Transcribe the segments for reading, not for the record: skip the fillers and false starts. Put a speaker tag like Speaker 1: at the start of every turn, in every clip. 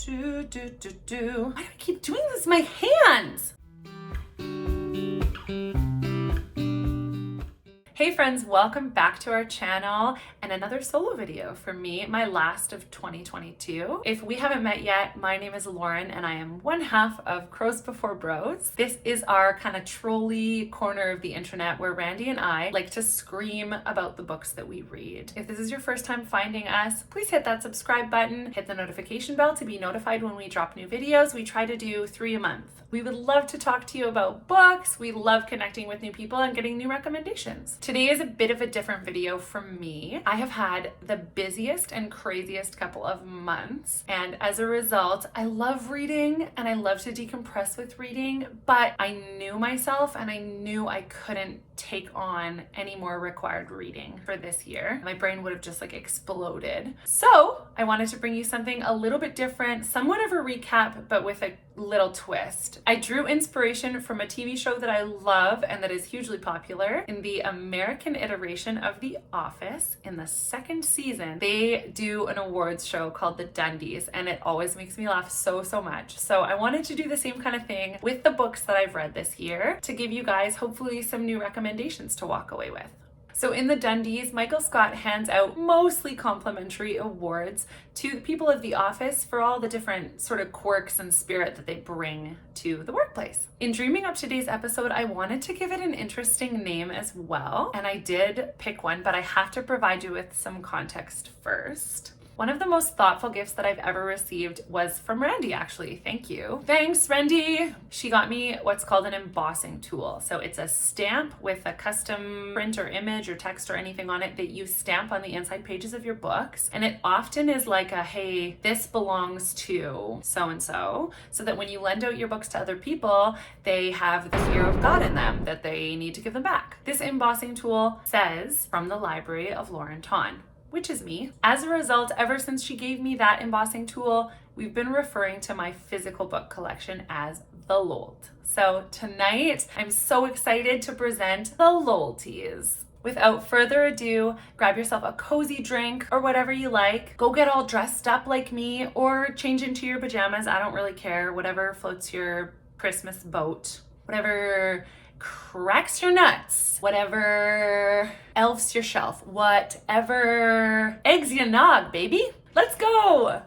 Speaker 1: do. Why do I keep doing this with my hands? Hey friends, welcome back to our channel and another solo video for me, my last of 2022. If we haven't met yet, my name is Lauren and I am one half of Crows Before Bros. This is our kind of trolley corner of the internet where Randy and I like to scream about the books that we read. If this is your first time finding us, please hit that subscribe button, hit the notification bell to be notified when we drop new videos. We try to do 3 a month. We would love to talk to you about books. We love connecting with new people and getting new recommendations. Today is a bit of a different video from me. I have had the busiest and craziest couple of months, and as a result, I love reading and I love to decompress with reading, but I knew myself and I knew I couldn't take on any more required reading for this year. My brain would have just like exploded. So I wanted to bring you something a little bit different, somewhat of a recap, but with a little twist. I drew inspiration from a TV show that I love and that is hugely popular. In the American iteration of The Office, in the 2nd season, they do an awards show called the Dundies, and it always makes me laugh so much. So I wanted to do the same kind of thing with the books that I've read this year to give you guys hopefully some new recommendations to walk away with. So in the Dundies, Michael Scott hands out mostly complimentary awards to the people of The Office for all the different sort of quirks and spirit that they bring to the workplace. In dreaming up today's episode, I wanted to give it an interesting name as well, and I did pick one, but I have to provide you with some context first. One of the most thoughtful gifts that I've ever received was from Randy, actually. Thank you. Thanks, Randy. She got me what's called an embossing tool. So it's a stamp with a custom print or image or text or anything on it that you stamp on the inside pages of your books. And it often is like a, hey, this belongs to so-and-so, so that when you lend out your books to other people, they have the fear of God in them, that they need to give them back. This embossing tool says, from the library of Lauren Ton, which is me. As a result, ever since she gave me that embossing tool, we've been referring to my physical book collection as the Lolt. So tonight, I'm so excited to present the lolties. Without further ado, grab yourself a cozy drink or whatever you like. Go get all dressed up like me or change into your pajamas. I don't really care. Whatever floats your Christmas boat. Whatever cracks your nuts, whatever elves your shelf, whatever eggs you nog, baby. Let's go.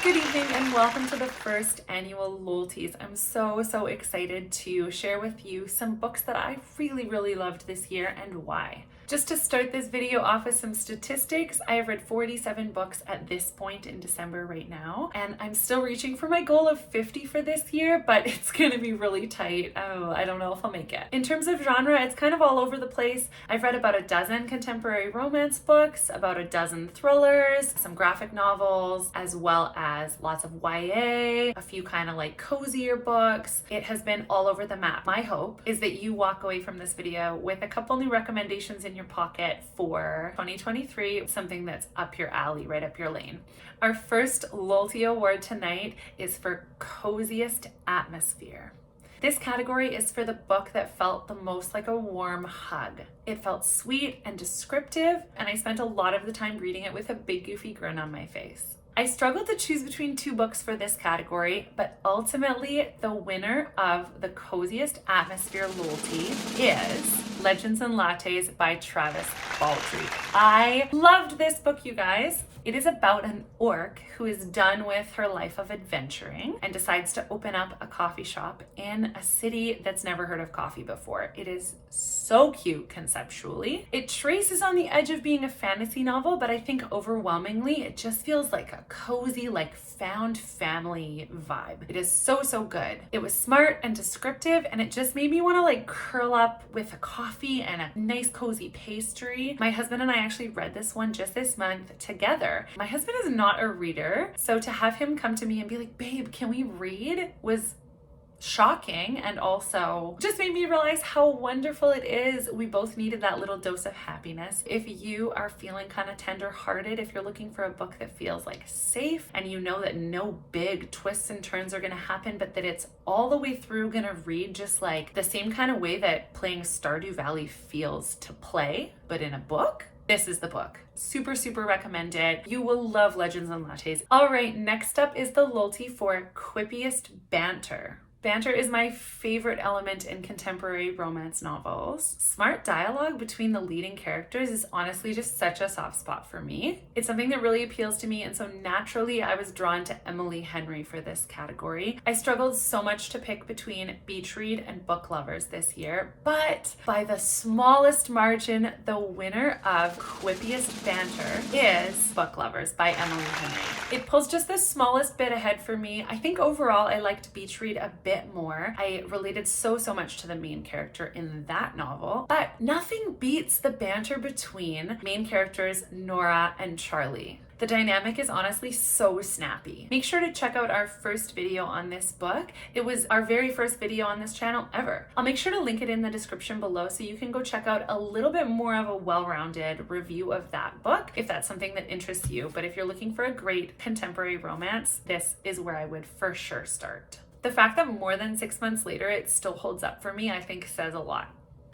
Speaker 1: Good evening and welcome to the first annual Lolties. I'm so excited to share with you some books that I really loved this year and why. Just to start this video off with some statistics, I have read 47 books at this point in December right now, and I'm still reaching for my goal of 50 for this year, but it's gonna be really tight. Oh, I don't know if I'll make it. In terms of genre, it's kind of all over the place. I've read about a dozen contemporary romance books, about a dozen thrillers, some graphic novels, as well as lots of YA, a few kind of like cozier books. It has been all over the map. My hope is that you walk away from this video with a couple new recommendations in your pocket for 2023, something that's up your alley, right up your lane. Our first Lolty award tonight is for coziest atmosphere. This category is for the book that felt the most like a warm hug. It felt sweet and descriptive, and I spent a lot of the time reading it with a big goofy grin on my face. I struggled to choose between 2 books for this category, but ultimately the winner of the coziest atmosphere Lolty is Legends and Lattes by Travis Baldree. I loved this book, you guys. It is about an orc who is done with her life of adventuring and decides to open up a coffee shop in a city that's never heard of coffee before. It is so cute conceptually. It traces on the edge of being a fantasy novel, but I think overwhelmingly it just feels like a cozy, like found family vibe. It is so good. It was smart and descriptive, and it just made me want to like curl up with a coffee and a nice cozy pastry. My husband and I actually read this one just this month together. My husband is not a reader, so to have him come to me and be like, babe, can we read, was shocking, and also just made me realize how wonderful it is. We both needed that little dose of happiness. If you are feeling kind of tender-hearted, if you're looking for a book that feels like safe and you know that no big twists and turns are going to happen, but that it's all the way through going to read just like the same kind of way that playing Stardew Valley feels to play, but in a book, this is the book. Super, super recommend it. You will love Legends and Lattes. All right, next up is the lolty for quippiest banter. Banter is my favorite element in contemporary romance novels. Smart dialogue between the leading characters is honestly just such a soft spot for me. It's something that really appeals to me, and so naturally I was drawn to Emily Henry for this category. I struggled so much to pick between beach read and book lovers this year, but by the smallest margin, the winner of quippiest banter is Book Lovers by Emily Henry. It pulls just the smallest bit ahead for me. I think overall I liked beach read a bit more. I related so much to the main character in that novel, but nothing beats the banter between main characters Nora and Charlie. The dynamic is honestly so snappy. Make sure to check out our first video on this book. It was our very first video on this channel ever. I'll make sure to link it in the description below so you can go check out a little bit more of a well-rounded review of that book if that's something that interests you. But if you're looking for a great contemporary romance, this is where I would for sure start. The fact that more than 6 months later it still holds up for me, I think says a lot.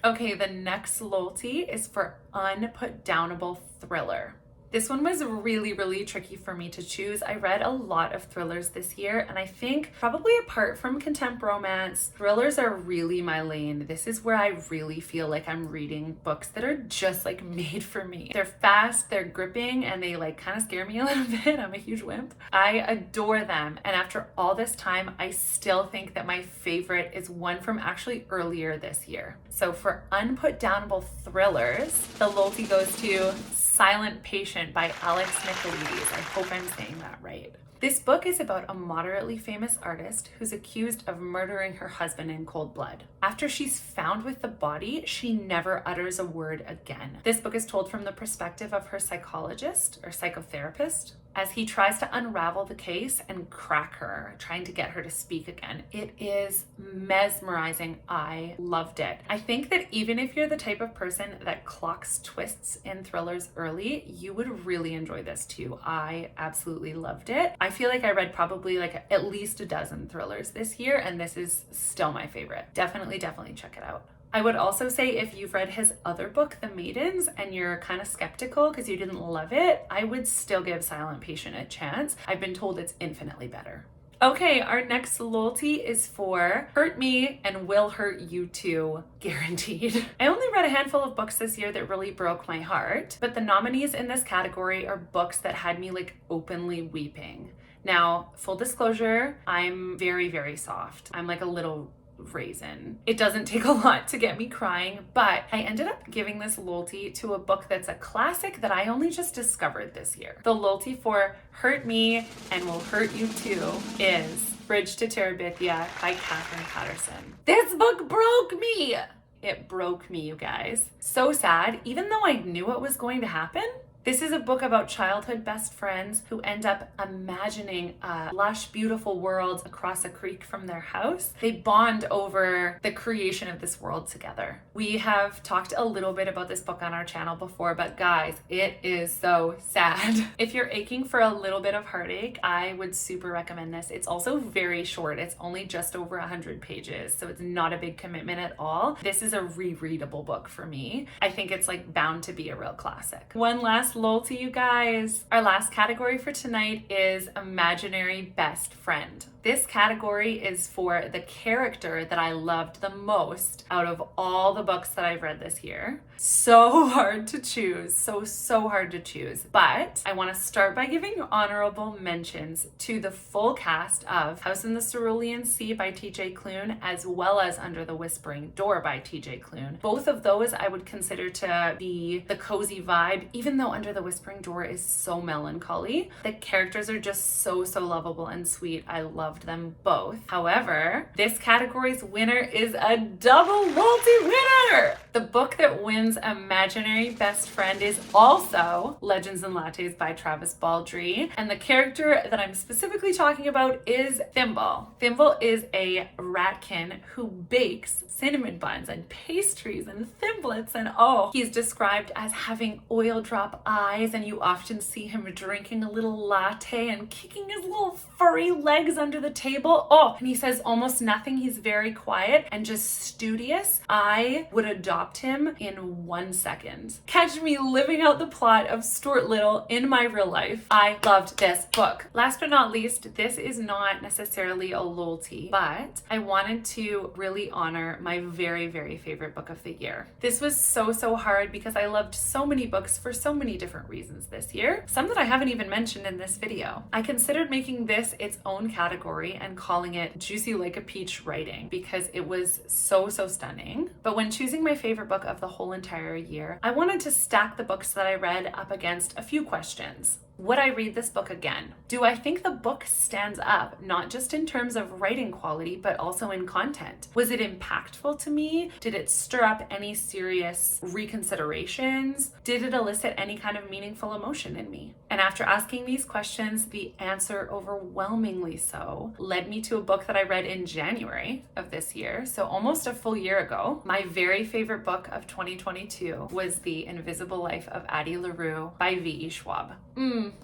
Speaker 1: Okay, the next lolty is for unputdownable thriller. This one was really tricky for me to choose. I read a lot of thrillers this year, and I think probably apart from contemp romance, thrillers are really my lane. This is where I really feel like I'm reading books that are just like made for me. They're fast, they're gripping, and they like kind of scare me a little bit. I'm a huge wimp. I adore them, and after all this time, I still think that my favorite is one from actually earlier this year. So for unputdownable thrillers, the lolty goes to Silent Patient by Alex Nicolaides. I hope I'm saying that right. This book is about a moderately famous artist who's accused of murdering her husband in cold blood. After she's found with the body, she never utters a word again. This book is told from the perspective of her psychologist or psychotherapist as he tries to unravel the case and crack her, trying to get her to speak again. It is mesmerizing. I loved it. I think that even if you're the type of person that clocks twists in thrillers early, you would really enjoy this too. I absolutely loved it. I feel like I read probably like at least a dozen thrillers this year, and this is still my favorite. Definitely check it out. I would also say if you've read his other book, The Maidens, and you're kind of skeptical because you didn't love it, I would still give Silent Patient a chance. I've been told it's infinitely better. Okay, our next lolty is for Hurt Me and Will Hurt You Too, guaranteed. I only read a handful of books this year that really broke my heart, but the nominees in this category are books that had me like openly weeping. Now, full disclosure, I'm very soft. I'm like a little raisin. It doesn't take a lot to get me crying, but I ended up giving this lolty to a book that's a classic that I only just discovered this year. The lolty for Hurt Me and Will Hurt You Too is Bridge to Terabithia by Katherine Patterson. This book broke me! It broke me, you guys. So sad, even though I knew what was going to happen. This is a book about childhood best friends who end up imagining a lush, beautiful world across a creek from their house. They bond over the creation of this world together. We have talked a little bit about this book on our channel before, but guys, it is so sad. If you're aching for a little bit of heartache, I would super recommend this. It's also very short. It's only just over 100 pages, so it's not a big commitment at all. This is a rereadable book for me. I think it's like bound to be a real classic. One last lolty, you guys. Our last category for tonight is Imaginary Best Friend. This category is for the character that I loved the most out of all the books that I've read this year. So hard to choose, so hard to choose. But I want to start by giving honorable mentions to the full cast of House in the Cerulean Sea by T.J. Klune, as well as Under the Whispering Door by T.J. Klune. Both of those I would consider to be the cozy vibe, even though Under the Whispering Door is so melancholy. The characters are just so lovable and sweet. I loved them both. However, this category's winner is a double multi-winner! The book that wins Imaginary Best Friend is also Legends and Lattes by Travis Baldree, and the character that I'm specifically talking about is Thimble. Thimble is a ratkin who bakes cinnamon buns and pastries and thimblets, and oh, he's described as having oil drop eyes, and you often see him drinking a little latte and kicking his little furry legs under the table. Oh, and he says almost nothing. He's very quiet and just studious. I would adopt him in 1 second. Catch me living out the plot of Stuart Little in my real life. I loved this book. Last but not least, this is not necessarily a lolty, but I wanted to really honor my very, very favorite book of the year. This was so hard because I loved so many books for so many different reasons this year, some that I haven't even mentioned in this video. I considered making this its own category and calling it Juicy Like a Peach Writing because it was so stunning. But when choosing my favorite book of the whole entire year, I wanted to stack the books that I read up against a few questions. Would I read this book again? Do I think the book stands up, not just in terms of writing quality, but also in content? Was it impactful to me? Did it stir up any serious reconsiderations? Did it elicit any kind of meaningful emotion in me? And after asking these questions, the answer overwhelmingly so led me to a book that I read in January of this year, so almost a full year ago. My very favorite book of 2022 was The Invisible Life of Addie LaRue by V.E. Schwab.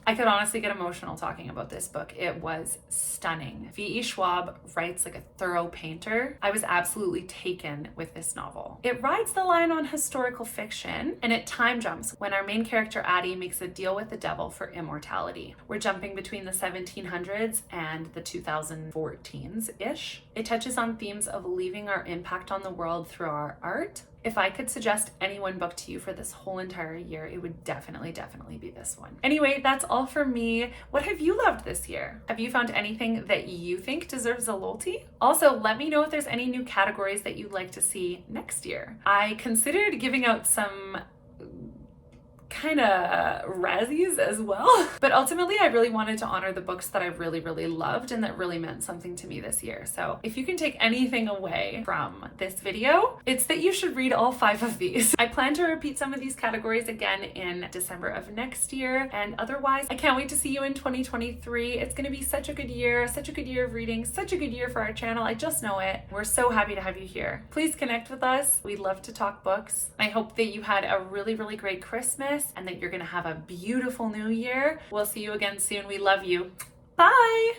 Speaker 1: I could honestly get emotional talking about this book. It was stunning. V.E. Schwab writes like a thorough painter. I was absolutely taken with this novel. It rides the line on historical fiction, and it time jumps when our main character Addie makes a deal with the devil for immortality. We're jumping between the 1700s and the 2014s-ish. It touches on themes of leaving our impact on the world through our art. If I could suggest any one book to you for this whole entire year, it would definitely be this one. Anyway, that's all for me. What have you loved this year? Have you found anything that you think deserves a lolty? Also, let me know if there's any new categories that you'd like to see next year. I considered giving out some kind of razzies as well. But ultimately, I really wanted to honor the books that I really loved and that really meant something to me this year. So if you can take anything away from this video, it's that you should read all 5 of these. I plan to repeat some of these categories again in December of next year. And otherwise, I can't wait to see you in 2023. It's going to be such a good year of reading, such a good year for our channel. I just know it. We're so happy to have you here. Please connect with us. We love to talk books. I hope that you had a really great Christmas and that you're gonna have a beautiful new year. We'll see you again soon. We love you. Bye.